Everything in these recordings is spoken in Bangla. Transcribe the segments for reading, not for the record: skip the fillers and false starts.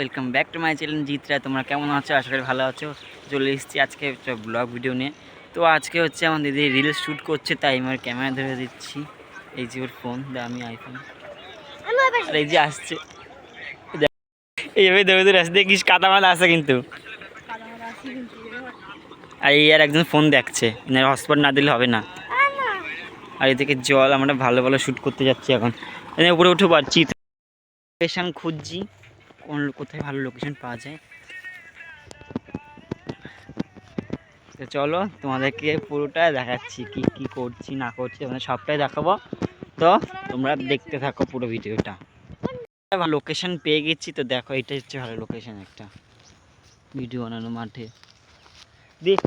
Welcome back to my channel জিতরা। তোমরা কেমন আছো? আশা করি ভালো আছো। চলে এসেছি আজকে একটা ব্লগ ভিডিও নিয়ে। তো আজকে হচ্ছে আমার দিদি রিলস শ্যুট করছে, তাই আমার ক্যামেরা ধরে দিচ্ছি। এই যে ওর ফোন, আমি আইফোন। আর এই যে আসছে, এইভাবে ধরে ধরে আসছে, দেখিস কাদামাদা আছে কিন্তু। আর এই আর একজন ফোন দেখছে, হটস্পট না দিলে হবে না। আর এদিকে জল, আমরা ভালো ভালো শ্যুট করতে যাচ্ছি এখন। উপরে উঠে পারছি, লোকেশান খুঁজছি কোথায় ভালো লোকেশন পাওয়া যায়। তো চলো তোমাদেরকে পুরোটা দেখাচ্ছি কি কি করছি না করছি, মানে সবটাই দেখাবো। তো তোমরা দেখতে থাকো পুরো ভিডিওটা। লোকেশন পেয়ে গেছি, তো দেখো এটা হচ্ছে ভালো লোকেশন, একটা ভিডিও বানানো মাঠে দেখ।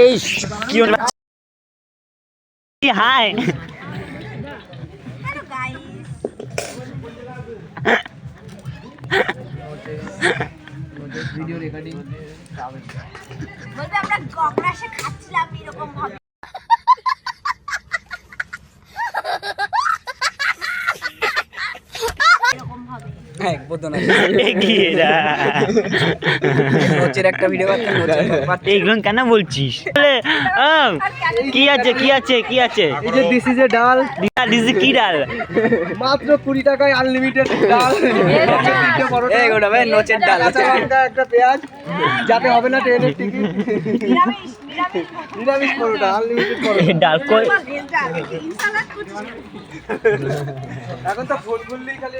এই কি হাই ভিডিও রেকর্ডিং বলবে আমরা গগরাশে খাচ্ছিলাম এরকম ভাবে। একটা ভিডিও এইগুলো কেন বলছিস? কি আছে কি আছে কি আছে? এই যে দিস ইজ এ ডাল, দিস কি ডাল? মাত্র 20 টাকায় আনলিমিটেড ডাল। এই গোটা ভাই নোচের ডাল, কাঁচা লঙ্কা, একটা পেঁয়াজ, যাতে হবে না ট্রেনের টিকিট। নিরামিষ পরোটা, আনলিমিটেড পরোটা। ডাল কই? ইনশাআল্লাহ এখন তো ফোন করলেই খালি